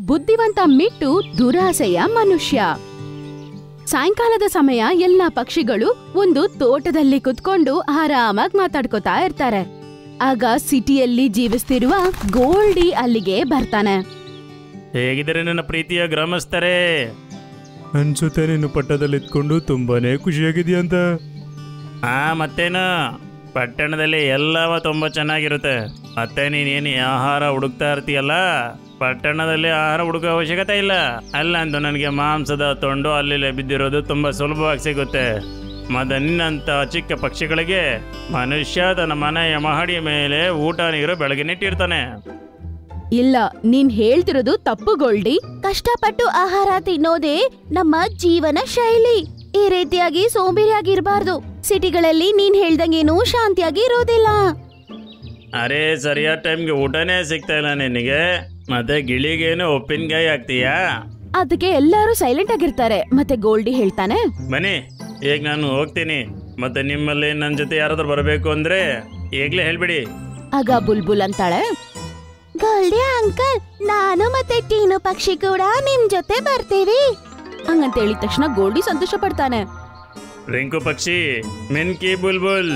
ಬುದ್ಧಿವಂತ ಮಿಟ್ಟು ದುರಾಸೆಯ ಮನುಷ್ಯ. ಸಾಯಂಕಾಲದ ಸಮಯ ಎಲ್ಲಾ ಪಕ್ಷಿಗಳು ಒಂದು ತೋಟದಲ್ಲಿ ಕುತ್ಕೊಂಡು ಆರಾಮಾಗಿ ಮಾತಾಡ್ಕೋತಾ ಇರ್ತಾರೆ. ಆಗ ಸಿಟಿಯಲ್ಲಿ ಜೀವಿಸ್ತಿರುವ ಗೋಲ್ಡಿ ಅಲ್ಲಿಗೆ ಬರ್ತಾನೆ. ಹೇಗಿದ್ರೆ ನನ್ನ ಪ್ರೀತಿಯ ಗ್ರಾಮಸ್ಥರೇ, ಅನ್ಸುತ್ತೆ ನೀನು ಪಟ್ಟಣದಲ್ಲಿ ಇದ್ಕೊಂಡು ತುಂಬಾನೇ ಖುಷಿಯಾಗಿದೆಯಂತ. ಮತ್ತೇನು, ಪಟ್ಟಣದಲ್ಲಿ ಎಲ್ಲವೂ ತುಂಬ ಚೆನ್ನಾಗಿರುತ್ತೆ. ಮತ್ತೆ ನೀನೇನು ಆಹಾರ ಹುಡುಕ್ತಾ ಇರ್ತೀಯಲ್ಲ, ಪಟ್ಟಣದಲ್ಲಿ ಆಹಾರ ಹುಡುಕೋ ಅವಶ್ಯಕತೆ ಇಲ್ಲ. ಅಲ್ಲಂತೂ ನನಗೆ ಮಾಂಸದ ತುಂಡು ಅಲ್ಲಿ ಬಿದ್ದಿರೋದು ತುಂಬ ಸುಲಭವಾಗಿ ಸಿಗುತ್ತೆ. ಮತ್ತೆ ನಿನ್ನಂಥ ಚಿಕ್ಕ ಪಕ್ಷಿಗಳಿಗೆ ಮನುಷ್ಯ ತನ್ನ ಮನೆಯ ಮಹಡಿಯ ಮೇಲೆ ಊಟ ನೀರು ಬೆಳಗಿನಿಟ್ಟಿರ್ತಾನೆ. ಇಲ್ಲ, ನೀನ್ ಹೇಳ್ತಿರೋದು ತಪ್ಪು ಗೋಲ್ಡಿ. ಕಷ್ಟಪಟ್ಟು ಆಹಾರ ತಿನ್ನೋದೇ ನಮ್ಮ ಜೀವನ ಶೈಲಿ. ಈ ರೀತಿಯಾಗಿ ಸೋಂಬೇರಿಯಾಗಿರ್ಬಾರ್ದು. ಸಿಟಿಗಳಲ್ಲಿ ನೀನ್ ಹೇಳ್ದಂಗೇನು ಶಾಂತಿಯಾಗಿ ಇರೋದಿಲ್ಲ. ಅರೆ, ಸರಿಯಾದ ಟೈಮ್ಗೆ ಊಟನೇ ಸಿಗ್ತಾ ಇಲ್ಲ ನಿನಗೆ. ಮತ್ತೆ ಗಿಳಿಗೇನು ಉಪ್ಪಿನಕಾಯಿ ಹಾಕ್ತೀಯಾ? ಅದಕ್ಕೆ ಎಲ್ಲರೂ ಸೈಲೆಂಟ್ ಆಗಿರ್ತಾರೆ. ಮತ್ತೆ ಗೋಲ್ಡಿ ಹೇಳ್ತಾನೆ, ಬನ್ನಿ, ಈಗ ನಾನು ಹೋಗ್ತೀನಿ. ಮತ್ತೆ ನಿಮ್ಮಲ್ಲಿ ನನ್ನ ಜೊತೆ ಯಾರಾದ್ರೂ ಬರಬೇಕು ಅಂದ್ರೆ ಈಗಲೇ ಹೇಳ್ಬಿಡಿ. ಆಗ ಬುಲ್ಬುಲ್ ಅಂತಾಳೆ, ಗೋಲ್ಡಿ ಅಂಕಲ್, ನಾನು ಮತ್ತೆ ಟೀನು ಪಕ್ಷಿ ಕೂಡ ನಿಮ್ ಜೊತೆ ಬರ್ತೀವಿ. ಹಂಗಂತ ಹೇಳಿದ ತಕ್ಷಣ ಗೋಲ್ಡಿ ಸಂತೋಷ ಪಡ್ತಾನೆ. ರಿಂಕು ಪಕ್ಷಿ, ಮಿನ್ಕಿ, ಬುಲ್ಬುಲ್,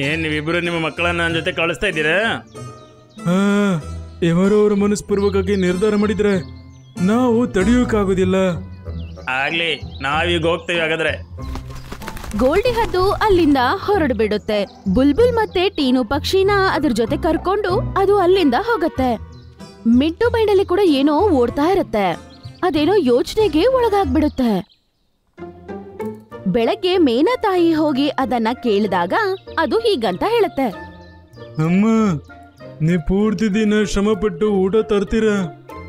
ಏನ್ ನೀವಿಬ್ರು ನಿಮ್ಮ ಮಕ್ಕಳನ್ನ ನನ್ನ ಜೊತೆ ಕಳಿಸ್ತಾ ಇದ್ದೀರಾ? ಇವರು ಅವರು ಮನಸ್ಪೂರ್ವಕವಾಗಿ ನಿರ್ಧಾರ ಮಾಡಿದ್ರೆ ನಾವು ತಡೆಯೋಕ್ಕಾಗೋದಿಲ್ಲ. ಆಗ್ಲಿ, ನಾವೀಗ ಹೋಗ್ತೀವಿ. ಹಾಗಾದ್ರೆ ಗೋಲ್ಡಿ ಹದ್ದು ಅಲ್ಲಿಂದ ಹೊರಡು ಬಿಡುತ್ತೆ. ಬುಲ್ಬುಲ್ ಮತ್ತೆ ಟೀನು ಪಕ್ಷಿನ ಅದ್ರ ಜೊತೆ ಕರ್ಕೊಂಡು ಅದು ಅಲ್ಲಿಂದ ಹೋಗತ್ತೆ. ಮಿಟ್ಟು ಬೈಂಡಲ್ಲಿ ಕೂಡ ಏನೋ ಓಡ್ತಾ ಇರತ್ತೆ. ಅದೇನೋ ಯೋಚನೆಗೆ ಒಳಗಾಗ್ಬಿಡುತ್ತೆ. ಬೆಳಗ್ಗೆ ಮೇನಾ ತಾಯಿ ಹೋಗಿ ಅದನ್ನ ಕೇಳಿದಾಗ ಅದು ಹೀಗಂತ ಹೇಳುತ್ತೆ, ಅಮ್ಮ, ನೀ ಪೂರ್ತಿ ದಿನ ಶ್ರಮಪಟ್ಟು ಊಟ ತರ್ತೀರಾ,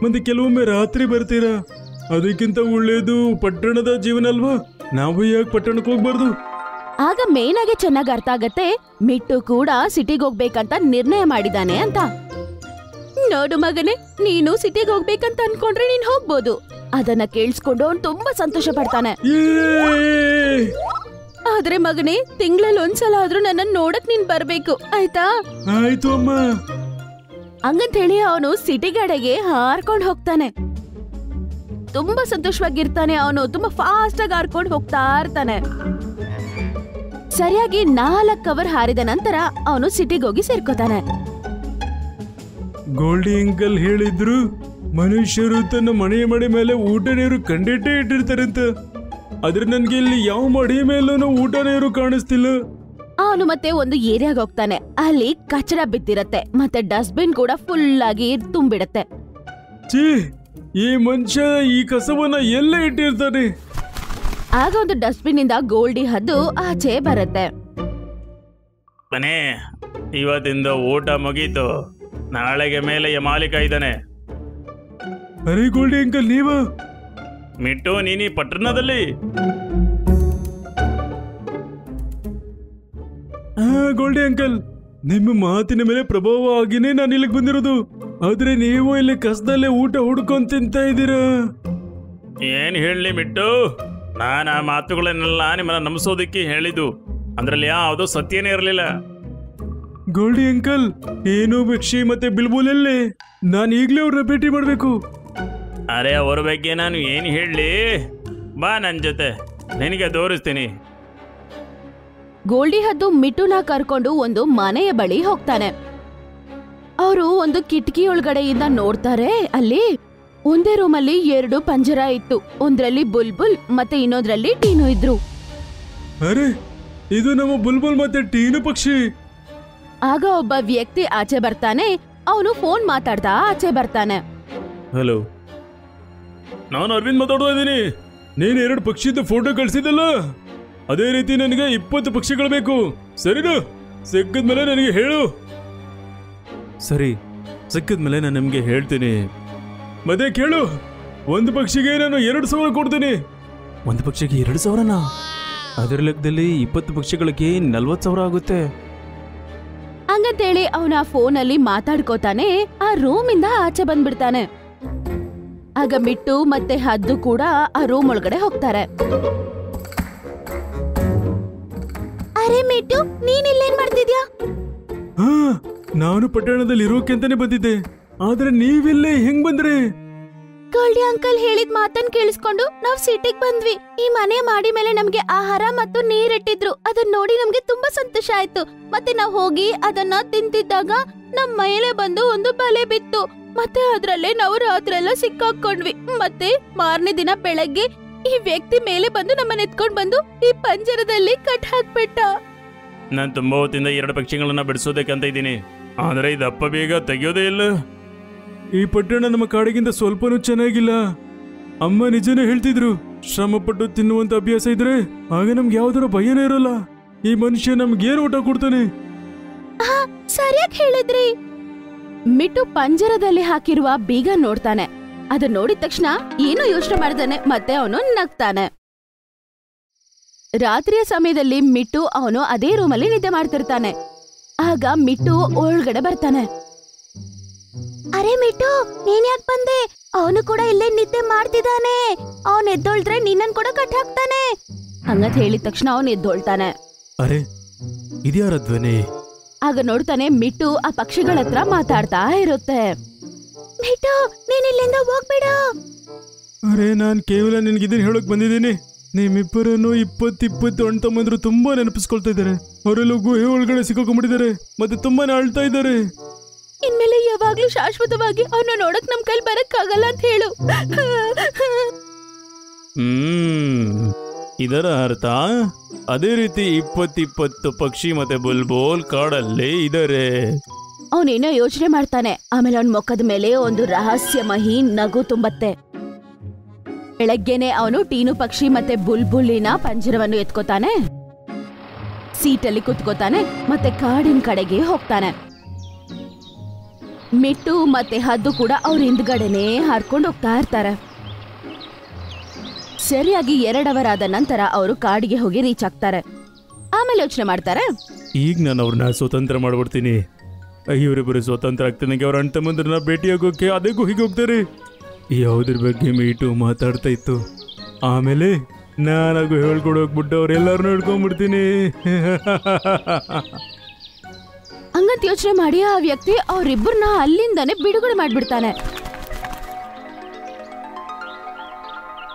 ಮತ್ತೆ ಕೆಲವೊಮ್ಮೆ ರಾತ್ರಿ ಬರ್ತೀರಾ. ಅದಕ್ಕಿಂತ ಒಳ್ಳೇದು ಪಟ್ಟಣದ ಜೀವನ ಅಲ್ವಾ? ನಾವು ಯಾಕೆ ಪಟ್ಟಣಕ್ಕೆ ಹೋಗ್ಬಾರ್ದು? ಆಗ ಮೇನಾಗೆ ಚೆನ್ನಾಗಿ ಅರ್ಥ ಆಗತ್ತೆ, ಮಿಟ್ಟು ಕೂಡ ಸಿಟಿಗೆ ಹೋಗ್ಬೇಕಂತ ನಿರ್ಣಯ ಮಾಡಿದಾನೆ ಅಂತ. ನೋಡು ಮಗನೇ, ನೀನು ಸಿಟಿಗೆ ಹೋಗ್ಬೇಕಂತ ಅನ್ಕೊಂಡ್ರೆ ನೀನ್ ಹೋಗ್ಬೋದು. ಅದನ್ನ ಕೇಳಿಸ್ಕೊಂಡು ಅವ್ನು ತುಂಬಾ ಸಂತೋಷ ಪಡ್ತಾನೆ. ಆದ್ರೆ ಮಗನೇ, ತಿಂಗಳಲ್ಲಿ ಒಂದ್ಸಲ ಆದ್ರೂ ನನ್ನ ನೋಡಕ್ ನೀನ್ ಬರ್ಬೇಕು, ಆಯ್ತಾ? ಆಯ್ತು ಅಮ್ಮ. ಹಂಗಂತ ಹೇಳಿ ಅವನು ಸಿಟಿ ಕಡೆಗೆ ಹಾರ್ಕೊಂಡು ಹೋಗ್ತಾನೆ. ತುಂಬಾ ಸಂತೋಷವಾಗಿರ್ತಾನೆ. ಅವನು ತುಂಬಾ ಫಾಸ್ಟ್ ಆಗಿ ಹಾರ್ಕೊಂಡು ಹೋಗ್ತಾ ಇರ್ತಾನೆ. ಸರಿಯಾಗಿ 4 ಅವರ್ ಹಾರಿದ ನಂತರ ಅವನು ಸಿಟಿಗೆ ಹೋಗಿ ಸೇರ್ಕೋತಾನೆ. ಗೋಲ್ಡಿ ಅಂಕಲ್ ಹೇಳಿದ್ರು, ಮನುಷ್ಯರು ತನ್ನ ಮನೆಯ ಮಡಿ ಮೇಲೆ ಊಟ ನೀರು ಕಂಡಿಟ್ಟೇ ಇಟ್ಟಿರ್ತಾರೆ ಅಂತ. ಆದ್ರೆ ನನ್ಗೆ ಇಲ್ಲಿ ಯಾವ ಮಡಿ ಮೇಲೂ ಊಟ ನೀರು ಕಾಣಿಸ್ತಿಲ್ಲ. ಅವನು ಮತ್ತೆ ಒಂದು ಏರಿಯಾಗ ಹೋಗ್ತಾನೆ. ಅಲ್ಲಿ ಕಚಡ ಬಿದ್ದಿರತ್ತೆ, ಮತ್ತೆ ಡಸ್ಟ್ಬಿನ್ ಕೂಡ ಫುಲ್ ಆಗಿ ತುಂಬಿಡತ್ತೆ. ಛೀ, ಈ ಮನುಷ್ಯ ಈ ಕಸವನ್ನ ಎಲ್ಲ ಇಟ್ಟಿರ್ತಾನೆ. ಆಗ ಒಂದು ಡಸ್ಟ್ಬಿನ್ ಇಂದ ಗೋಲ್ಡಿ ಹದ್ದು ಆಚೆ ಬರುತ್ತೆ. ಮನೆ, ಇವತ್ತಿಂದ ಊಟ ಮುಗೀತು. ನಾಳೆಗೆ ಮೇಲೆ ಮಾಲೀಕ ಇದ್ದಾನೆ. ಅರೆ ಗೋಲ್ಡಿ ಅಂಕಲ್, ನೀವ? ಮಿಟ್ಟು, ನೀನಿ ಪಟ್ಟಣದಲ್ಲಿ? ಗೋಲ್ಡಿ ಅಂಕಲ್, ನಿಮ್ಮ ಮಾತಿನ ಮೇಲೆ ಪ್ರಭಾವ ಆಗಿನೇ ನಾನು ಇಲ್ಲಿಗೆ ಬಂದಿರೋದು. ಆದ್ರೆ ನೀವು ಇಲ್ಲಿ ಕಸದಲ್ಲೇ ಊಟ ಹುಡ್ಕೊಂಡ್ ತಿಂತಾ ಇದ್ದೀರಾ. ಏನ್ ಹೇಳಲಿ ಮಿಟ್ಟು, ನಾನು ಆ ಮಾತುಗಳನ್ನೆಲ್ಲ ನಿಮ್ಮನ್ನ ನಂಬಿಸೋದಿಕ್ಕೆ ಹೇಳಿದ್ದು. ಅದ್ರಲ್ಲಿ ಯಾವುದು ಸತ್ಯನೇ ಇರಲಿಲ್ಲ. ಗೋಲ್ಡಿ ಅಂಕಲ್, ಏನು ಪಕ್ಷಿ ಮತ್ತೆ ಬಿಲ್ಬುಲಲ್ಲೇ ನಾನು ಈಗಲೇ ಅವ್ರನ್ನ ಭೇಟಿ ಮಾಡ್ಬೇಕು. ಅರೆ, ಅವ್ರ ಬಗ್ಗೆ ನಾನು ಏನು ಹೇಳಲಿ? ಬಾ ನನ್ನ ಜೊತೆ, ನಿನಗೆ ತೋರಿಸ್ತೀನಿ. ಗೋಲ್ಡಿ ಹದ್ದು ಮಿಟ್ಟುನ ಕರ್ಕೊಂಡು ಒಂದು ಮನೆಯ ಬಳಿ ಹೋಗ್ತಾನೆ. ಅವರು ಒಂದು ಕಿಟಕಿ ಒಳಗಡೆಯಿಂದ ನೋಡ್ತಾರೆ. ಅಲ್ಲಿ ಒಂದೇ ರೂಮಲ್ಲಿ 2 ಪಂಜರ ಇತ್ತು. ಒಂದ್ರಲ್ಲಿ ಬುಲ್ಬುಲ್ ಮತ್ತೆ ಇನ್ನೊಂದ್ರಲ್ಲಿ ಟೀನು ಇದ್ರು. ಅರೆ, ಇದು ನಮ್ಮ ಬುಲ್ಬುಲ್ ಮತ್ತೆ ಟೀನು ಪಕ್ಷಿ. ಆಗ ಒಬ್ಬ ವ್ಯಕ್ತಿ ಆಚೆ ಬರ್ತಾನೆ. ಅವನು ಫೋನ್ ಮಾತಾಡ್ತಾ ಆಚೆ ಬರ್ತಾನೆ. ಹಲೋ, ನಾನು ಅರವಿಂದ್ ಮಾತಾಡ್ತಾ ಇದ್ದೀನಿ. ನೀನು 2 ಪಕ್ಷಿದ ಫೋಟೋ ಕಳ್ಸಿದ್ದಲ್ಲ, ಅದೇ ರೀತಿ ನನಗೆ 20 ಪಕ್ಷಿಗಳು ಬೇಕು. ಸರಿನಾ? ಸಿಕ್ಕಿದ್ಮೇಲೆ ನನಗೆ ಹೇಳು. ಸರಿ, ಸಿಕ್ಕಿದ್ಮೇಲೆ ನಾನು ನಿಮ್ಗೆ ಹೇಳ್ತೀನಿ. ಮತ್ತೆ ಕೇಳು, ಒಂದು ಪಕ್ಷಿಗೆ ನಾನು 2,000 ಕೊಡ್ತೀನಿ. ಒಂದು ಪಕ್ಷಿಗೆ 2,000ನಾ? ಅದರ ಲೆಕ್ಕದಲ್ಲಿ 20 ಪಕ್ಷಿಗಳಿಗೆ 40,000 ಆಗುತ್ತೆ. ಹಂಗಂತೇಳಿ ಅವನ ಫೋನಲ್ಲಿ ಮಾತಾಡ್ಕೋತಾನೆ. ಆ ರೂಮ್ ಇಂದ ಆಚೆ ಬಂದ್ಬಿಡ್ತಾನೆ. ಆಗ ಮಿಟ್ಟು ಮತ್ತೆ ಹದ್ದು ಕೂಡ ಆ ರೂಮ್ ಒಳಗಡೆ ಹೋಗ್ತಾರೆ. ಅರೆ ಮಿಟ್ಟು, ನೀನ್ ಇಲ್ಲೇನ್ ಮಾಡ್ತಿದ್ಯಾ? ನಾನು ಪಟ್ಟಣದಲ್ಲಿ ಇರೋಕೆ ಅಂತಾನೆ ಬಂದಿದ್ದೆ, ಆದ್ರೆ ನೀವಿಲ್ಲೇ ಹೆಂಗ್ ಬಂದ್ರಿ? ಗೋಲ್ಡಿ ಅಂಕಲ್ ಹೇಳಿದ ಮಾತನ್ನ ಕೇಳಿಸ್ಕೊಂಡು ನಾವ್ ಸಿಟಿಗ್ ಬಂದ್ವಿ. ಈ ಮನೆ ಮಾಡಿ ಮೇಲೆ ನಮ್ಗೆ ಆಹಾರ ಮತ್ತು ನೀರಿಟ್ಟಿದ್ರು. ಅದನ್ನ ನೋಡಿ ನಮ್ಗೆ ತುಂಬಾ ಸಂತೋಷ ಆಯ್ತು. ಮತ್ತೆ ನಾವ್ ಹೋಗಿ ಅದನ್ನ ತಿಂತಿದ್ದಾಗ ನಮ್ ಮೇಲೆ ಬಂದು ಒಂದು ಬಲೆ ಬಿತ್ತು. ಮತ್ತೆ ಅದ್ರಲ್ಲೇ ನಾವು ರಾತ್ರಿ ಎಲ್ಲ ಸಿಕ್ಕಾಕೊಂಡ್ವಿ. ಮತ್ತೆ ಮಾರನೇ ದಿನ ಬೆಳಗ್ಗೆ ಈ ವ್ಯಕ್ತಿ ಮೇಲೆ ಬಂದು ನಮ್ಮನ್ನ ಎತ್ಕೊಂಡ್ ಬಂದು ಈ ಪಂಜರದಲ್ಲಿ ಕಟ್ ಹಾಕ್ಬಿಟ್ಟ. ನಾನು ತುಂಬಾ ಹೊತ್ತಿಂದ 2 ಪಕ್ಷಿಗಳನ್ನ ಬಿಡಿಸೋದಕ್ಕಂತ ಇದ್ದೀನಿ, ಆದ್ರೆ ಇದಪ್ಪ ಬೇಗ ತೆಗಿಯೋದೇ ಇಲ್ಲ. ಈ ಪಟ್ಟಣ ನಮ್ಮ ಕಾಡಿಗಿಂತ ಸ್ವಲ್ಪನೂ ಚೆನ್ನಾಗಿಲ್ಲ. ಅಮ್ಮ ನಿಜನೇ ಹೇಳ್ತಿದ್ರು, ಶ್ರಮಪಟ್ಟು ತಿನ್ನುವಂತ ಅಭ್ಯಾಸ ಇದ್ರೆ ಆಗ ನಮ್ಗೆ ಯಾವ್ದಾರ ಭಯನೇ ಇರೋಲ್ಲ. ಈ ಮನುಷ್ಯ ನಮ್ಗೇನು ಊಟ ಕೊಡ್ತಾನೆ? ಸರಿಯಾಗಿ ಹೇಳಿದ್ರಿ. ಮಿಟ್ಟು ಪಂಜರದಲ್ಲಿ ಹಾಕಿರುವ ಬೀಗ ನೋಡ್ತಾನೆ. ಅದನ್ನ ನೋಡಿದ ತಕ್ಷಣ ಏನು ಯೋಚನೆ ಮಾಡ್ತಾನೆ, ಮತ್ತೆ ಅವನು ನಗ್ತಾನೆ. ರಾತ್ರಿಯ ಸಮಯದಲ್ಲಿ ಮಿಟ್ಟು ಅವನು ಅದೇ ರೂಮಲ್ಲಿ ನಿದ್ದೆ ಮಾಡ್ತಿರ್ತಾನೆ. ಆಗ ಮಿಟ್ಟು ಒಳಗಡೆ ಬರ್ತಾನೆ. ಅರೆ ಮಿಟ್ಟು, ನೀನ್ ಯಾಕೆ ಬಂದೆ? ಅವನು ಕೂಡ ಇಲ್ಲೇ ನಿದ್ದೆ ಮಾಡ್ತಿದ್ದಾನೆ. ಅವನ್ ಎದ್ದೊಳ್ದ್ರೆ ನಿನ್ನನ್ ಕೂಡ ಕಟ್ ಹಾಕ್ತಾನೆ ಹಂಗಂತ ಹೇಳಿದ ತಕ್ಷಣ ಅವನು ಎದ್ದೊಳ್ತಾನೆ. ಅರೆ ಇದ್ಯಾರ ಧ್ವನಿ? ಆಗ ನೋಡ್ತಾನೆ ಮಿಟ್ಟು ಆ ಪಕ್ಷಿಗಳ ಹತ್ರ ಮಾತಾಡ್ತಾ ಇರುತ್ತೆ. ಮಿಟ್ಟು, ನೀನ್ ಇಲ್ಲಿಂದ ಹೋಗ್ಬೇಡ. ಅರೆ ನಾನ್ ಕೇವಲ ನಿನ್ಗಿದನ್ ಹೇಳಕ್ ಬಂದಿದ್ದೀನಿ. ನಿಮ್ಮಿಬ್ಬರನ್ನು 20 ಅಣ್ಣ ತಮ್ಮಂದ್ರು ತುಂಬಾ ನೆನಪಿಸ್ಕೊಳ್ತಾ ಇದ್ದಾರೆ. ಅವರೆಲ್ಲ ಗುಹೆ ಒಳಗಡೆ ಸಿಕ್ಕಾಕೊಂಡ್ಬಿಟ್ಟಿದ್ದಾರೆ, ಮತ್ತೆ ತುಂಬಾನೇ ಅಳ್ತಾ ಇದ್ದಾರೆ. ಇನ್ಮೇಲೆ ಯಾವಾಗ್ಲೂ ಶಾಶ್ವತವಾಗಿ ಅವನ್ನ ನೋಡಕ್ ನಮ್ ಕೈಲಿ ಬರಕ್ ಆಗಲ್ಲ ಅಂತ ಹೇಳು. ಇದರ ಅರ್ಥ ಅದೇ ರೀತಿ 20 ಪಕ್ಷಿ ಮತ್ತೆ ಬುಲ್ಬುಲ್ ಕಾಡಲ್ಲೇ ಇದಾರೆ. ಅವನೇನೋ ಯೋಚನೆ ಮಾಡ್ತಾನೆ. ಆಮೇಲೆ ಅವನ್ ಮುಖದ ಮೇಲೆ ಒಂದು ರಹಸ್ಯಮಹಿ ನಗು ತುಂಬತ್ತೆ. ಬೆಳಗ್ಗೆನೆ ಅವನು ಟೀನು ಪಕ್ಷಿ ಮತ್ತೆ ಬುಲ್ಬುಲ್ಲಿನ ಪಂಜರವನ್ನು ಎತ್ಕೋತಾನೆ, ಸೀಟಲ್ಲಿ ಕುತ್ಕೋತಾನೆ, ಮತ್ತೆ ಕಾಡಿನ ಕಡೆಗೆ ಹೋಗ್ತಾನೆ. ಮಿಟ್ಟು ಮತ್ತೆ ಹದ್ದು ಕೂಡ ಅವ್ರ ಹಿಂದ್ಗಡೆನೆ ಹಾರ್ಕೊಂಡು ಹೋಗ್ತಾ ಇರ್ತಾರೆ. ಸರಿಯಾಗಿ 2 ಅವರ್ ಆದ ನಂತರ ಅವರು ಕಾಡಿಗೆ ಹೋಗಿ ರೀಚ್ ಆಗ್ತಾರೆ. ಆಮೇಲೆ ಯೋಚನೆ ಮಾಡ್ತಾರೆ, ಈಗ ನಾನು ಅವ್ರನ್ನ ಸ್ವತಂತ್ರ ಮಾಡ್ಬಿಡ್ತೀನಿ. ಇವರಿಬ್ಬರು ಸ್ವತಂತ್ರ ಆಗ್ತಾನೆ ಅವ್ರ ಅಣ್ಣ ತಮ್ಮಂದ್ರನ್ನ ಭೇಟಿಯಾಗೋಕೆ ಅದೇ ಗುಹಿಗೆ ಹೋಗ್ತಾರೆ. ಯಾವುದ್ರ ಬಗ್ಗೆ ಮೀಟು ಮಾತಾಡ್ತಾ ಇತ್ತು. ಆಮೇಲೆ ನಾನಾಗೂ ಹೇಳ್ಕೊಡು ಹೋಗ್ಬಿಟ್ಟು ಅವ್ರೆಲ್ಲಾರನ್ನೂ ಹಿಡ್ಕೊಂಡ್ಬಿಡ್ತೀನಿ. ಹಂಗಂತ ಯೋಚನೆ ಮಾಡಿ ಆ ವ್ಯಕ್ತಿ ಅವ್ರಿಬ್ಬರನ್ನ ಅಲ್ಲಿಂದಾನೆ ಬಿಡುಗಡೆ ಮಾಡ್ಬಿಡ್ತಾನೆ.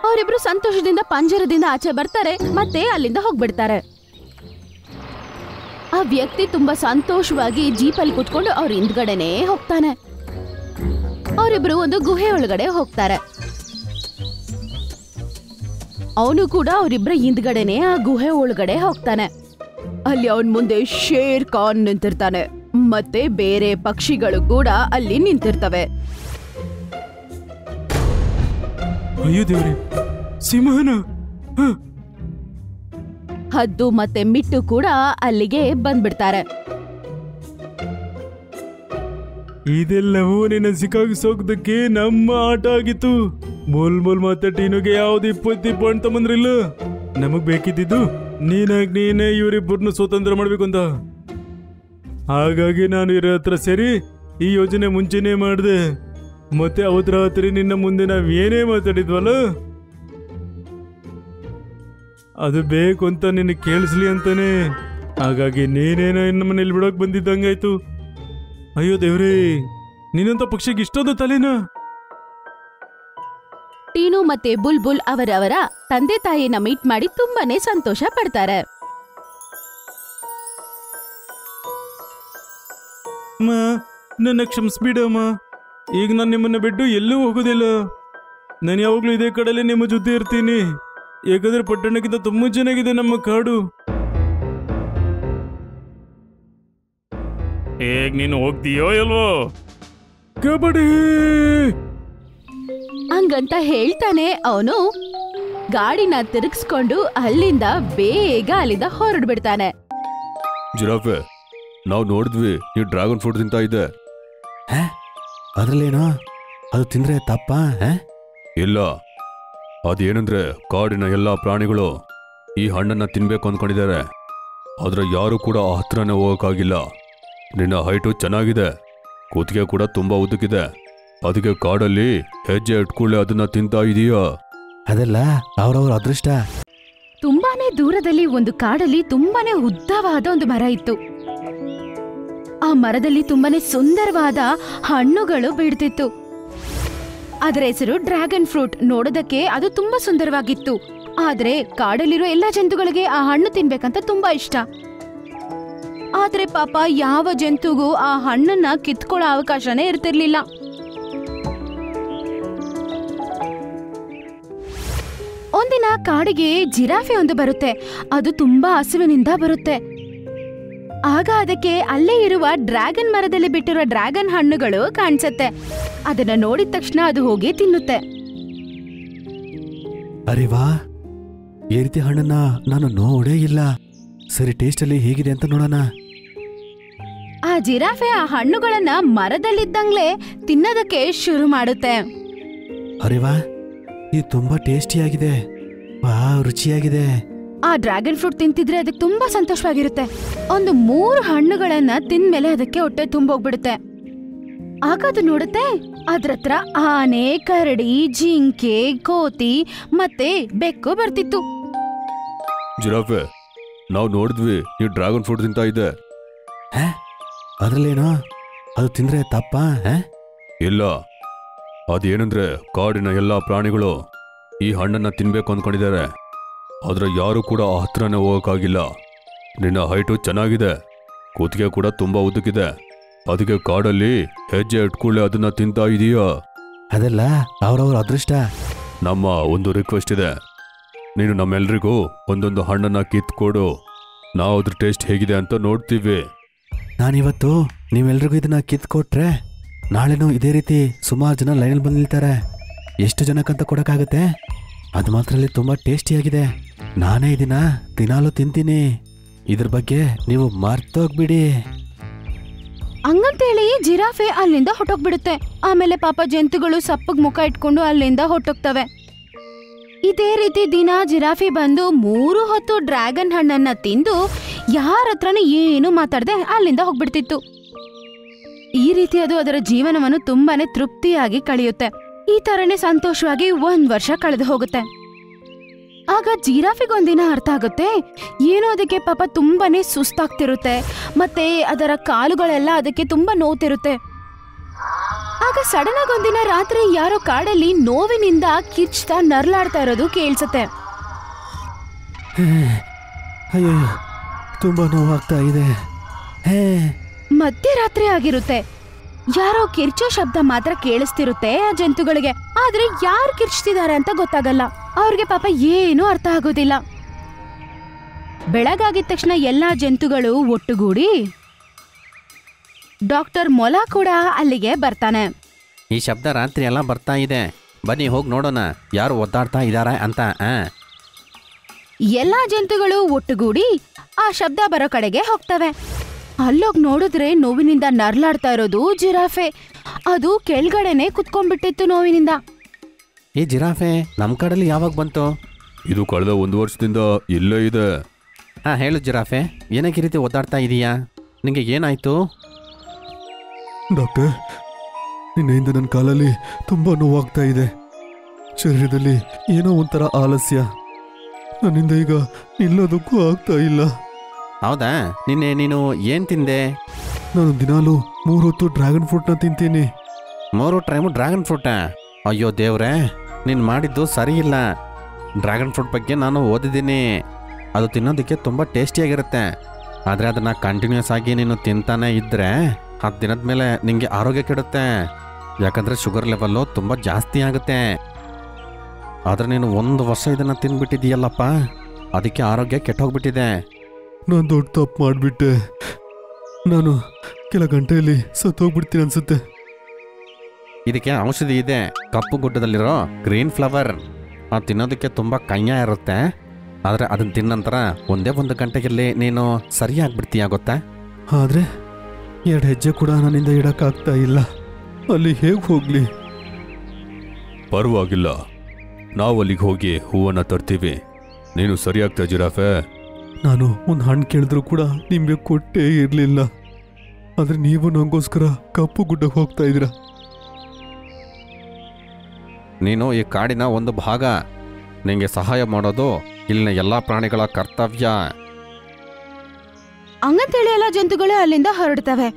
ಅವರಿಬ್ರು ಸಂತೋಷದಿಂದ ಪಂಜರದಿಂದ ಆಚೆ ಬರ್ತಾರೆ, ಮತ್ತೆ ಅಲ್ಲಿಂದ ಹೋಗ್ಬಿಡ್ತಾರೆ. ಆ ವ್ಯಕ್ತಿ ತುಂಬಾ ಸಂತೋಷವಾಗಿ ಜೀಪಲ್ಲಿ ಕುತ್ಕೊಂಡು ಅವ್ರ ಹಿಂದ್ಗಡೆನೆ ಹೋಗ್ತಾನೆ. ಅವರಿಬ್ರು ಒಂದು ಗುಹೆ ಒಳಗಡೆ ಹೋಗ್ತಾರೆ. ಅವನು ಕೂಡ ಅವರಿಬ್ರ ಹಿಂದ್ಗಡೆನೆ ಆ ಗುಹೆ ಒಳಗಡೆ ಹೋಗ್ತಾನೆ. ಅಲ್ಲಿ ಅವನ್ ಮುಂದೆ ಶೇರ್ ಖಾನ್ ನಿಂತಿರ್ತಾನೆ, ಮತ್ತೆ ಬೇರೆ ಪಕ್ಷಿಗಳು ಕೂಡ ಅಲ್ಲಿ ನಿಂತಿರ್ತವೆ. ಅಯ್ಯೋ ದೇವ್ರೆ, ಸಿಂಹನ! ಹದ್ದು ಮತ್ತೆ ಮಿಟ್ಟು ಕೂಡ ಅಲ್ಲಿಗೆ ಬಂದ್ಬಿಡ್ತಾರೆ. ಇದೆಲ್ಲವೂ ನಿನ್ನ ಸಿಕ್ಕಾಗಿಸೋದಕ್ಕೆ ನಮ್ಮ ಆಟ ಆಗಿತ್ತು. ಬುಲ್ಬುಲ್ ಮತ್ತೆ ಟೀನುಗೆ ಯಾವ್ದು 20 ಅಣ್ಣ ತಮ್ಮಂದ್ರಿಲ್ಲ. ನಮಗ್ ಬೇಕಿದ್ದು ನೀನೇ ಇವರಿಬ್ಬರನ್ನು ಸ್ವತಂತ್ರ ಮಾಡ್ಬೇಕು ಅಂತ. ಹಾಗಾಗಿ ನಾನು ಇವ್ರ ಹತ್ರ ಸೇರಿ ಈ ಯೋಜನೆ ಮುಂಚೆನೆ ಮಾಡಿದೆ. ಮತ್ತೆ ಅವತ್ತು ರಾತ್ರಿ ನಿನ್ನ ಮುಂದೆ ನಾವ್ ಏನೇ ಮಾತಾಡಿದ್ವಲ್ಲ, ಅದು ಬೇಕು ಅಂತ ನಿನ್ನ ಕೇಳಿಸ್ಲಿ ಅಂತಾನೆ. ಹಾಗಾಗಿ ನೀನೇನೋ ಇನ್ನು ಮನೇಲಿ ಬಿಡೋಕ್ ಬಂದಿದ್ದಂಗಾಯ್ತು. ಅಯ್ಯೋ ದೇವ್ರೇ, ನೀನಂತ ಪಕ್ಷಿಗೆ ಇಷ್ಟೊಂದು ತಲೆನಾ? ಟೀನು ಮತ್ತೆ ಬುಲ್ಬುಲ್ ಅವರವರ ತಂದೆ ತಾಯಿನ ಮೀಟ್ ಮಾಡಿ ತುಂಬಾನೇ ಸಂತೋಷ ಪಡ್ತಾರೆ. ಅಮ್ಮ, ನನ್ನ ಕ್ಷಮಿಸ್ಬಿಡಮ್ಮ. ಈಗ ನಾನು ನಿಮ್ಮನ್ನ ಬಿಟ್ಟು ಎಲ್ಲೂ ಹೋಗೋದಿಲ್ಲ. ನಾನು ಯಾವಾಗ್ಲೂ ಇದೇ ಕಡೆಯಲ್ಲೇ ನಿಮ್ಮ ಜೊತೆ ಇರ್ತೀನಿ. ಯಾಕಂದ್ರೆ ಪಟ್ಟಣಕ್ಕಿಂತ ತುಂಬಾ ಚೆನ್ನಾಗಿದೆ ನಮ್ಮ ಕಾಡು. ಹೇಗ್ ನೀನು ಹೋಗ್ತೀಯೋ ಇಲ್ವೋ? ಕಬಡ್ಡಿ ಹಂಗಂತ ಹೇಳ್ತಾನೆ ಅವನು ಗಾಡಿನ ತಿರುಗಿಸ್ಕೊಂಡು ಅಲ್ಲಿಂದ ಬೇಗ ಅಲ್ಲಿಂದ ಹೊರಡ್ಬಿಡ್ತಾನೆ. ಜಿರಾಫೆ, ನಾವು ನೋಡಿದ್ವಿ ನೀವು ಡ್ರ್ಯಾಗನ್ ಫ್ರೂಟ್ ತಿಂತಾ ಇದ್ದೆ. ಅದ್ರಲ್ಲೇನೋ ಅದು ತಿಂದ್ರೆ ತಪ್ಪ? ಇಲ್ಲ, ಅದೇನಂದ್ರೆ ಕಾಡಿನ ಎಲ್ಲಾ ಪ್ರಾಣಿಗಳು ಈ ಹಣ್ಣನ್ನ ತಿನ್ಬೇಕು ಅಂದ್ಕೊಂಡಿದ್ದಾರೆ. ಆದ್ರೆ ಯಾರು ಕೂಡ ಆ ಹತ್ರನೇ ಹೋಗಕ್ಕಾಗಿಲ್ಲ. ನಿನ್ನ ಹೈಟು ಚೆನ್ನಾಗಿದೆ, ಕೂತಿಗೆ ಕೂಡ ತುಂಬಾ ಉದ್ದಕ್ಕಿದೆ. ಅದಕ್ಕೆ ಕಾಡಲ್ಲಿ ಹೆಜ್ಜೆ ಇಟ್ಕೊಳ್ಳೆ ಅದನ್ನ ತಿಂತಾ ಇದೀಯಾ? ಅದೆಲ್ಲ ಅವ್ರವ್ರ ಅದೃಷ್ಟ. ತುಂಬಾನೇ ದೂರದಲ್ಲಿ ಒಂದು ಕಾಡಲ್ಲಿ ತುಂಬಾನೇ ಉದ್ದವಾದ ಒಂದು ಮರ ಇತ್ತು. ಆ ಮರದಲ್ಲಿ ತುಂಬಾನೇ ಸುಂದರವಾದ ಹಣ್ಣುಗಳು ಬಿಡ್ತಿತ್ತು. ಅದರ ಹೆಸರು ಡ್ರ್ಯಾಗನ್ ಫ್ರೂಟ್. ನೋಡೋದಕ್ಕೆ ಅದು ತುಂಬಾ ಸುಂದರವಾಗಿತ್ತು. ಆದ್ರೆ ಕಾಡಲ್ಲಿರೋ ಎಲ್ಲಾ ಜಂತುಗಳಿಗೆ ಆ ಹಣ್ಣು ತಿನ್ಬೇಕಂತ ತುಂಬಾ ಇಷ್ಟ. ಆದ್ರೆ ಪಾಪ ಯಾವ ಜಂತುಗೂ ಆ ಹಣ್ಣನ್ನ ಕಿತ್ಕೊಳ್ಳೋ ಅವಕಾಶನೇ ಇರ್ತಿರ್ಲಿಲ್ಲ. ಒಂದಿನ ಕಾಡಿಗೆ ಜಿರಾಫೆ ಒಂದು ಬರುತ್ತೆ. ಅದು ತುಂಬಾ ಹಸುವಿನಿಂದ ಬರುತ್ತೆ. ಆಗ ಅದಕ್ಕೆ ಅಲ್ಲೇ ಇರುವ ಡ್ರ್ಯಾಗನ್ ಮರದಲ್ಲಿ ಬಿಟ್ಟಿರೋ ಡ್ರ್ಯಾಗನ್ ಹಣ್ಣುಗಳು ಕಾಣಿಸುತ್ತೆ. ಅದನ್ನ ನೋಡಿದ ತಕ್ಷಣ ಅದು ಹೋಗಿ ತಿನ್ನುತ್ತೆ. ಅರೆ ವಾ, ಈ ರೀತಿ ಹಣ್ಣನ್ನ ನಾನು ನೋಡೇ ಇಲ್ಲ. ಸರಿ, ಟೇಸ್ಟ್ ಅಲ್ಲಿ ಹೇಗಿದೆ ಅಂತ ನೋಡೋಣ. ಆ ಜಿರಾಫೆ ಆ ಹಣ್ಣುಗಳನ್ನ ಮರದಲ್ಲಿದ್ದಂಗ್ಲೇ ತಿನ್ನೋದಕ್ಕೆ ಶುರು ಮಾಡುತ್ತೆ. ಅರೆ ವಾ, ಇದು ತುಂಬಾ ಟೇಸ್ಟಿಯಾಗಿದೆ. ವಾ, ರುಚಿಯಾಗಿದೆ. ಆ ಡ್ರ್ಯಾಗನ್ ಫ್ರೂಟ್ ತಿಂತಿದ್ರೆ ಅದಕ್ಕೆ ತುಂಬಾ ಸಂತೋಷವಾಗಿರುತ್ತೆ. ಒಂದು 3 ಹಣ್ಣುಗಳನ್ನ ತಿಂದ್ಮೇಲೆ ಅದಕ್ಕೆ ಹೊಟ್ಟೆ ತುಂಬೋಗ್ಬಿಡುತ್ತೆ. ಆಗ ಅದು ನೋಡುತ್ತೆ, ಅದ್ರತ್ರ ಆನೆ, ಕರಡಿ, ಜಿಂಕೆ, ಕೋತಿ ಮತ್ತೆ ಬೆಕ್ಕು ಬರ್ತಿತ್ತು. ಜಿರಾಫೆ, ನಾವು ನೋಡಿದ್ವಿ ನೀವು ಡ್ರ್ಯಾಗನ್ ಫ್ರೂಟ್ ತಿಂತಾ ಇದೆ. ಅದ್ರಲ್ಲೇನೋ ಅದು ತಿಂದ್ರೆ ತಪ್ಪಾ? ಇಲ್ಲ, ಅದೇನಂದ್ರೆ ಕಾಡಿನ ಎಲ್ಲಾ ಪ್ರಾಣಿಗಳು ಈ ಹಣ್ಣನ್ನ ತಿನ್ಬೇಕು ಅಂದ್ಕೊಂಡಿದ್ದಾರೆ. ಆದ್ರೆ ಯಾರು ಕೂಡ ಆ ಹತ್ರನೇ ಹೋಗಕ್ಕಾಗಿಲ್ಲ. ನಿನ್ನ ಹೈಟು ಚೆನ್ನಾಗಿದೆ, ಕೂತಿಗೆ ಕೂಡ ತುಂಬಾ ಉದ್ದಕ್ಕಿದೆ. ಅದಕ್ಕೆ ಕಾಡಲ್ಲಿ ಹೆಜ್ಜೆ ಇಟ್ಕೊಳ್ಳೆ ಅದನ್ನ ತಿಂತಾ ಇದೀಯಾ? ಅದೆಲ್ಲ ಅವ್ರವ್ರ ಅದೃಷ್ಟ. ನಮ್ಮ ಒಂದು ರಿಕ್ವೆಸ್ಟ್ ಇದೆ, ನೀನು ನಮ್ಮೆಲ್ರಿಗೂ ಒಂದೊಂದು ಹಣ್ಣನ್ನ ಕಿತ್ಕೊಡು. ನಾವು ಅದ್ರ ಟೇಸ್ಟ್ ಹೇಗಿದೆ ಅಂತ ನೋಡ್ತೀವಿ. ನಾನಿವತ್ತು ನೀವೆಲ್ರಿಗೂ ಇದನ್ನ ಕಿತ್ಕೊಟ್ರೆ ನಾಳೆನೂ ಇದೇ ರೀತಿ ಸುಮಾರು ಜನ ಲೈನಲ್ಲಿ ಬಂದು ನಿಲ್ತಾರೆ. ಎಷ್ಟು ಜನಕ್ಕಂತ ಕೊಡಕ್ಕಾಗತ್ತೆ? ಅದು ಮಾತ್ರ ಅಲ್ಲಿ ತುಂಬಾ ಟೇಸ್ಟಿಯಾಗಿದೆ. ನಾನೇ ಇದನ್ನ ದಿನಾಲೂ ತಿಂತೀನಿ. ಇದ್ರ ಬಗ್ಗೆ ನೀವು ಮರ್ತೋಗ್ಬಿಡಿ. ಹಂಗಂತೇಳಿ ಜಿರಾಫೆ ಅಲ್ಲಿಂದ ಹೊಟ್ಟೋಗ್ಬಿಡುತ್ತೆ. ಆಮೇಲೆ ಪಾಪ ಜಂತುಗಳು ಸಪ್ಪಗ್ ಮುಖ ಇಟ್ಕೊಂಡು ಅಲ್ಲಿಂದ ಹೊಟ್ಟೋಗ್ತವೆ. ಇದೇ ರೀತಿ ದಿನ ಜಿರಾಫೆ ಬಂದು 3 ಹೊತ್ತು ಡ್ರ್ಯಾಗನ್ ಹಣ್ಣನ್ನ ತಿಂದು ಯಾರ ಹತ್ರನೂ ಏನು ಮಾತಾಡದೆ ಅಲ್ಲಿಂದ ಹೋಗ್ಬಿಡ್ತಿತ್ತು. ಈ ರೀತಿ ಅದು ಅದರ ಜೀವನವನ್ನು ತುಂಬಾನೇ ತೃಪ್ತಿಯಾಗಿ ಕಳೆಯುತ್ತೆ. ಈ ತರನೇ ಸಂತೋಷವಾಗಿ 1 ವರ್ಷ ಕಳೆದು ಹೋಗುತ್ತೆ. ಆಗ ಜಿರಾಫೆಗೊಂದಿನ ಅರ್ಥ ಆಗುತ್ತೆ, ಏನೋ ಅದಕ್ಕೆ ಪಾಪ ತುಂಬಾನೇ ಸುಸ್ತಾಗ್ತಿರುತ್ತೆ. ಮತ್ತೆ ಅದರ ಕಾಲುಗಳೆಲ್ಲ ಅದಕ್ಕೆ ತುಂಬಾ ನೋವ್ತಿರುತ್ತೆ. ಆಗ ಸಡನ್ ಆಗಿ ಒಂದಿನ ರಾತ್ರಿ ಯಾರೋ ಕಾಡಲ್ಲಿ ನೋವಿನಿಂದ ಕಿರ್ಚ್ತಾ ನರ್ಲಾಡ್ತಾ ಇರೋದು ಕೇಳಿಸುತ್ತೆ. ಅಯ್ಯೋ, ತುಂಬಾ ನೋವಾಗ್ತಾ ಇದೆ. ಮಧ್ಯರಾತ್ರಿ ಆಗಿರುತ್ತೆ. ಯಾರೋ ಕಿರ್ಚೋ ಶಬ್ದ ಮಾತ್ರ ಕೇಳಿಸ್ತಿರುತ್ತೆ ಆ ಜಂತುಗಳಿಗೆ. ಆದ್ರೆ ಯಾರು ಕಿರ್ಚ್ತಿದ್ದಾರೆ ಅಂತ ಗೊತ್ತಾಗಲ್ಲ. ಅವ್ರಿಗೆ ಪಾಪ ಏನೂ ಅರ್ಥ ಆಗೋದಿಲ್ಲ. ಬೆಳಗಾಗಿದ ತಕ್ಷಣ ಎಲ್ಲಾ ಜಂತುಗಳು ಒಟ್ಟುಗೂಡಿ ಡಾಕ್ಟರ್ ಮೊಲ ಕೂಡ ಅಲ್ಲಿಗೆ ಬರ್ತಾನೆ. ಈ ಶಬ್ದ ರಾತ್ರಿ ಎಲ್ಲ ಬರ್ತಾ ಇದೆ, ಬನ್ನಿ ಹೋಗಿ ನೋಡೋಣ ಯಾರು ಒದ್ದಾಡ್ತಾ ಇದ್ದಾರೆ ಅಂತ. ಎಲ್ಲಾ ಜಂತುಗಳು ಒಟ್ಟುಗೂಡಿ ಆ ಶಬ್ದ ಬರೋ ಕಡೆಗೆ ಹೋಗ್ತವೆ. ಅಲ್ಲೋಗಿ ನೋಡಿದ್ರೆ ನೋವಿನಿಂದ ನರ್ಲಾಡ್ತಾ ಇರೋದು ಜಿರಾಫೆ. ಅದು ಕೆಳಗಡೆನೆ ಕುತ್ಕೊಂಡ್ಬಿಟ್ಟಿತ್ತು ನೋವಿನಿಂದ. ಈ ಜಿರಾಫೆ ನಮ್ಮ ಕಡೆಯಲ್ಲಿ ಯಾವಾಗ ಬಂತು? ಇದು ಕಳೆದ 1 ವರ್ಷದಿಂದ ಇಲ್ಲೇ ಇದೆ. ಹೇಳು ಜಿರಾಫೆ, ಏನಕ್ಕೆ ಈ ರೀತಿ ಒದ್ದಾಡ್ತಾ ಇದೀಯಾ? ನಿಂಗೆ ಏನಾಯ್ತು? ಡಾಕ್ಟರ್, ನಿನ್ನೆಯಿಂದ ನನ್ನ ಕಾಲಲ್ಲಿ ತುಂಬ ನೋವಾಗ್ತಾ ಇದೆ. ಶರೀರದಲ್ಲಿ ಏನೋ ಒಂಥರ ಆಲಸ್ಯ. ನನ್ನಿಂದ ಈಗ ನಿಲ್ಲೋದಕ್ಕೂ ಆಗ್ತಾ ಇಲ್ಲ. ಹೌದಾ? ನಿನ್ನೆ ನೀನು ಏನು ತಿಂದೆ? ನಾನು ದಿನಾಲೂ 3 ಹೊತ್ತು ಡ್ರ್ಯಾಗನ್ ಫ್ರೂಟ್ನ ತಿಂತೀನಿ. 3 ಟೈಮು ಡ್ರ್ಯಾಗನ್ ಫ್ರೂಟಾ? ಅಯ್ಯೋ ದೇವ್ರೆ, ನೀನು ಮಾಡಿದ್ದು ಸರಿ ಇಲ್ಲ. ಡ್ರ್ಯಾಗನ್ ಫ್ರೂಟ್ ಬಗ್ಗೆ ನಾನು ಓದಿದ್ದೀನಿ. ಅದು ತಿನ್ನೋದಕ್ಕೆ ತುಂಬ ಟೇಸ್ಟಿಯಾಗಿರುತ್ತೆ. ಆದರೆ ಅದನ್ನು ಕಂಟಿನ್ಯೂಸ್ ಆಗಿ ನೀನು ತಿಂತಾನೆ ಇದ್ದರೆ 10 ದಿನದ ಮೇಲೆ ನಿಮಗೆ ಆರೋಗ್ಯ ಕೆಡುತ್ತೆ. ಯಾಕಂದರೆ ಶುಗರ್ ಲೆವೆಲ್ಲು ತುಂಬ ಜಾಸ್ತಿ ಆಗುತ್ತೆ. ಆದರೆ ನೀನು 1 ವರ್ಷ ಇದನ್ನು ತಿಂದ್ಬಿಟ್ಟಿದೀಯಲ್ಲಪ್ಪ, ಅದಕ್ಕೆ ಆರೋಗ್ಯ ಕೆಟ್ಟೋಗ್ಬಿಟ್ಟಿದೆ. ನಾನು ದೊಡ್ಡ ತಪ್ಪು ಮಾಡಿಬಿಟ್ಟೆ. ನಾನು ಕೆಲ ಗಂಟೆಯಲ್ಲಿ ಸತ್ತೋಗ್ಬಿಡ್ತೀನಿ ಅನ್ಸುತ್ತೆ. ಇದಕ್ಕೆ ಔಷಧಿ ಇದೆ, ಕಪ್ಪು ಗುಡ್ಡದಲ್ಲಿರೋ ಗ್ರೀನ್ ಫ್ಲವರ್. ಅದು ತಿನ್ನೋದಕ್ಕೆ ತುಂಬ ಕಯ್ಯ ಇರುತ್ತೆ. ಆದರೆ ಅದನ್ನು ತಿನ್ನ ನಂತರ 1 ಗಂಟೆಯಲ್ಲಿ ನೀನು ಸರಿಯಾಗ್ಬಿಡ್ತೀಯ ಗೊತ್ತಾ? ಆದರೆ 2 ಹೆಜ್ಜೆ ಕೂಡ ನನ್ನಿಂದ ಇಡಕ್ಕಾಗ್ತಾ ಇಲ್ಲ. ಅಲ್ಲಿ ಹೇಗೆ ಹೋಗ್ಲಿ? ಪರವಾಗಿಲ್ಲ, ನಾವು ಅಲ್ಲಿಗೆ ಹೋಗಿ ಹೂವನ್ನ ತರ್ತೀವಿ. ನೀನು ಸರಿಯಾಗ್ತಾ ಜಿರಾಫೆ. ನಾನು ಒಂದು ಹಣ್ಣು ಕೇಳಿದ್ರು ಕೂಡ ನಿಮಗೆ ಕೊಟ್ಟೇ ಇರಲಿಲ್ಲ. ಆದರೆ ನೀವು ನನಗೋಸ್ಕರ ಕಪ್ಪು ಗುಡ್ಡಕ್ಕೆ ಹೋಗ್ತಾ ಇದ್ದೀರಾ. ನೀನು ಈ ಕಾಡಿನ ಒಂದು ಭಾಗ. ನಿಂಗೆ ಸಹಾಯ ಮಾಡೋದು ಇಲ್ಲಿನ ಎಲ್ಲ ಪ್ರಾಣಿಗಳ ಕರ್ತವ್ಯ. ಹಂಗಂತೇಳಿ ಎಲ್ಲ ಜಂತುಗಳು ಅಲ್ಲಿಂದ ಹೊರಡ್ತವೆ.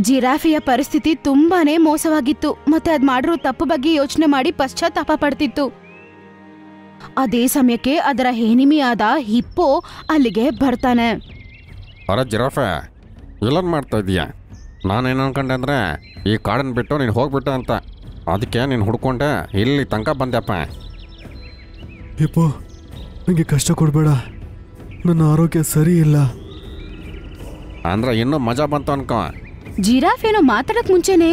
ಜಿರಾಫೆಯ ಪರಿಸ್ಥಿತಿ ತುಂಬಾನೇ ಮೋಸವಾಗಿತ್ತು ಮತ್ತೆ ಅದ್ ಮಾಡಿರೋ ತಪ್ಪು ಬಗ್ಗೆ ಯೋಚನೆ ಮಾಡಿ ಪಶ್ಚಾತ್ತಾಪ ಪಡ್ತಿತ್ತು. ಅದೇ ಸಮಯಕ್ಕೆ ಅದರ ಹೆನಿಮಿಯಾದ ಹಿಪ್ಪೋ ಅಲ್ಲಿಗೆ ಬರ್ತಾನೆ. ಅರೆ ಜಿರಾಫೆ, ಇಲ್ಲನ್ ಮಾಡ್ತಾ ಇದೀಯಾ? ನಾನೇನು ಅನ್ಕೊಂಡೆ ಅಂದರೆ ಈ ಕಾಡನ್ನು ಬಿಟ್ಟು ನೀನು ಹೋಗ್ಬಿಟ್ಟು ಅಂತ. ಅದಕ್ಕೆ ನೀನು ಹುಡ್ಕೊಂಡೆ ಇಲ್ಲಿ ತನಕ ಬಂದ್ಯಪ್ಪ. ಹಿಪ್ಪೋ, ನನಗೆ ಕಷ್ಟ ಕೊಡಬೇಡ. ನನ್ನ ಆರೋಗ್ಯ ಸರಿ ಇಲ್ಲ. ಅಂದರೆ ಇನ್ನೂ ಮಜಾ ಬಂತು ಅನ್ಕೋ. ಜಿರಾಫೆನೋ ಮಾತಾಡಕ್ ಮುಂಚೆನೆ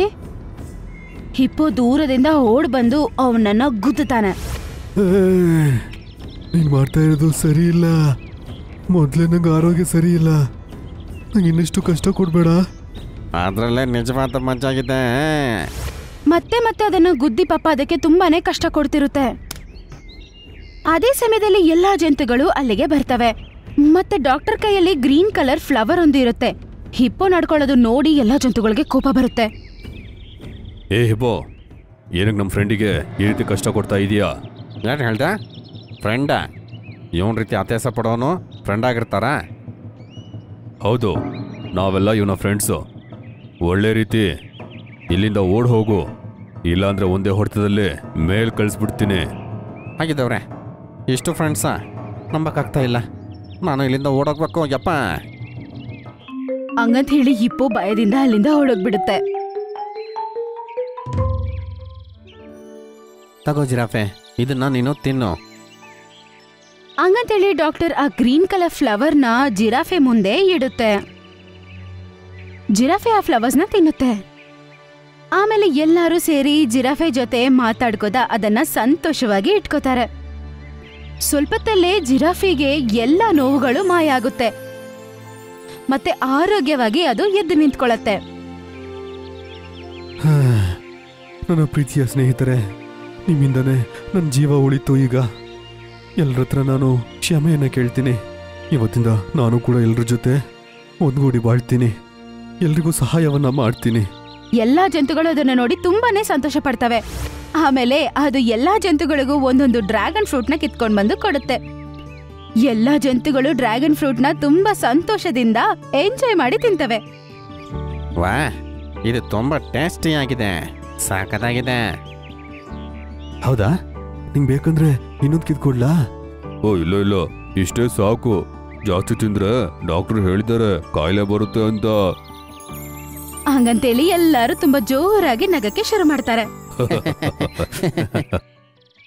ಹಿಪ್ಪೋ ದೂರದಿಂದ ಓಡ್ ಬಂದು ಅವನನ್ನ ಗುದ್ದುತ್ತಾನೆ. ನೀನು ಮಾಡ್ತಾ ಇರೋದು ಸರಿ ಇಲ್ಲ. ಮೊದಲೇ ನಂಗೆ ಆರೋಗ್ಯ ಸರಿ ಇಲ್ಲ. ನಂಗೆ ಇನ್ನಷ್ಟು ಕಷ್ಟ ಕೊಡಬೇಡ. ಅದರಲ್ಲೇ ನಿಜವಾದ ಮಜಾಗಿದೆ. ಮತ್ತೆ ಮತ್ತೆ ಅದನ್ನು ಗುದ್ದಿ ಪಾಪ ಅದಕ್ಕೆ ತುಂಬಾನೇ ಕಷ್ಟ ಕೊಡ್ತಿರುತ್ತೆ. ಅದೇ ಸಮಯದಲ್ಲಿ ಎಲ್ಲಾ ಜಂತುಗಳು ಅಲ್ಲಿಗೆ ಬರ್ತವೆ. ಮತ್ತೆ ಡಾಕ್ಟರ್ ಕೈಯಲ್ಲಿ ಗ್ರೀನ್ ಕಲರ್ ಫ್ಲವರ್ ಒಂದು ಇರುತ್ತೆ. ಹಿಪ್ಪೋ ನಡ್ಕೊಳ್ಳೋದು ನೋಡಿ ಎಲ್ಲಾ ಜಂತುಗಳಿಗೆ ಕೋಪ ಬರುತ್ತೆ. ಏ ಹಿಬ್ಬೋ, ಏನಕ್ಕೆ ನಮ್ಮ ಫ್ರೆಂಡಿಗೆ ಈ ರೀತಿ ಕಷ್ಟ ಕೊಡ್ತಾ ಇದೀಯಾ? ಏನು ಹೇಳ್ದೆ? ಫ್ರೆಂಡ? ಇವನ್ ರೀತಿ ಅತ್ಯಾಸ ಪಡೋನು ಫ್ರೆಂಡ್ ಆಗಿರ್ತಾರ? ಹೌದು, ನಾವೆಲ್ಲ ಇವನ ಫ್ರೆಂಡ್ಸು. ಒಳ್ಳೆ ರೀತಿ ಇಲ್ಲಿಂದ ಓಡ್ ಹೋಗು, ಇಲ್ಲಾಂದ್ರೆ ಒಂದೇ ಹೊಡೆತದಲ್ಲಿ ಮೇಲ್ ಕಳಿಸ್ಬಿಡ್ತೀನಿ. ಹಾಗಿದ್ದವ್ರೆ, ಇಷ್ಟು ಫ್ರೆಂಡ್ಸಾ? ನಂಬಕ್ಕಾಗ್ತಾ ಇಲ್ಲ. ನಾನು ಇಲ್ಲಿಂದ ಓಡೋಗ್ಬೇಕು ಯಪ್ಪ. ಹಂಗಂತ ಹೇಳಿ ಹಿಪ್ಪೋ ಭಯದಿಂದ ಅಲ್ಲಿಂದ ಓಡೋಗ್ಬಿಡುತ್ತೆ. ತಗೋ ಜಿರಾಫೆ, ಇದನ್ನ ನೀನು ತಿನ್ನು. ಹಂಗಂತೇಳಿ ಡಾಕ್ಟರ್ ಆ ಗ್ರೀನ್ ಕಲರ್ ಫ್ಲವರ್ನ ಜಿರಾಫೆ ಮುಂದೆ ಇಡುತ್ತೆ. ಜಿರಾಫೆ ಆ ಫ್ಲವರ್ಸ್ನ ತಿನ್ನುತ್ತೆ. ಆಮೇಲೆ ಎಲ್ಲರೂ ಸೇರಿ ಜಿರಾಫೆ ಜೊತೆ ಮಾತಾಡ್ಕೋದ ಅದನ್ನ ಸಂತೋಷವಾಗಿ ಇಟ್ಕೋತಾರೆ. ಸ್ವಲ್ಪತ್ತಲ್ಲೇ ಜಿರಾಫೆಗೆ ಎಲ್ಲ ನೋವುಗಳು ಮಾಯ ಆಗುತ್ತೆ ಮತ್ತೆ ಆರೋಗ್ಯವಾಗಿ ಅದು ಎದ್ದು ನಿಂತ್ಕೊಳ್ಳತ್ತೆ. ನನ್ನ ಪ್ರೀತಿಯ ಸ್ನೇಹಿತರೆ, ನಿಮ್ಮಿಂದನೇ ನನ್ನ ಜೀವ ಉಳಿತು. ಈಗ ಎಲ್ಲರ ಹತ್ರ ನಾನು ಕ್ಷಮೆಯನ್ನು ಕೇಳ್ತೀನಿ. ಇವತ್ತಿಂದ ನಾನು ಕೂಡ ಎಲ್ಲರ ಜೊತೆ ಒಂದ್ಗೂಡಿ ಬಾಳ್ತೀನಿ. ಎಲ್ರಿಗೂ ಸಹಾಯವನ್ನ ಮಾಡ್ತೀನಿ. ಎಲ್ಲಾ ಜಂತುಗಳು ಅದನ್ನ ನೋಡಿ ತುಂಬಾನೇ ಸಂತೋಷ ಪಡ್ತವೆ. ಆಮೇಲೆ ಅದು ಎಲ್ಲಾ ಜಂತುಗಳಿಗೂ ಒಂದೊಂದು ಡ್ರ್ಯಾಗನ್ ಫ್ರೂಟ್ನ ಕಿತ್ಕೊಂಡ್ ಬಂದು ಕೊಡುತ್ತೆ. ಎಲ್ಲಾ ಜಂತುಗಳು ಡ್ರ್ಯಾಗನ್ ಫ್ರೂಟ್ನ ತುಂಬಾ ಸಂತೋಷದಿಂದ ಎಂಜಾಯ್ ಮಾಡಿ ತಿಂತವೆ. ವಾ, ಇದು ತುಂಬಾ ಟೇಸ್ಟಿ ಆಗಿದೆ, ಸಾಕದಾಗಿದೆ. ಹೌದಾ? ನಿಂಗೆ ಬೇಕಂದ್ರೆ ಇನ್ನೊಂದು ಕಿತ್ಕೊಡ್ಲಾ? ಓ ಇಲ್ಲ ಇಲ್ಲ, ಇಷ್ಟೇ ಸಾಕು. ಜಾಸ್ತಿ ತಿಂದ್ರೆ ಡಾಕ್ಟರ್ ಹೇಳಿದ್ದಾರೆ ಕಾಯಿಲೆ ಬರುತ್ತೆ ಅಂತ. ಹಂಗಂತೇಳಿ ಎಲ್ಲರೂ ತುಂಬಾ ಜೋರಾಗಿ ನಗಕ್ಕೆ ಶುರು ಮಾಡ್ತಾರೆ.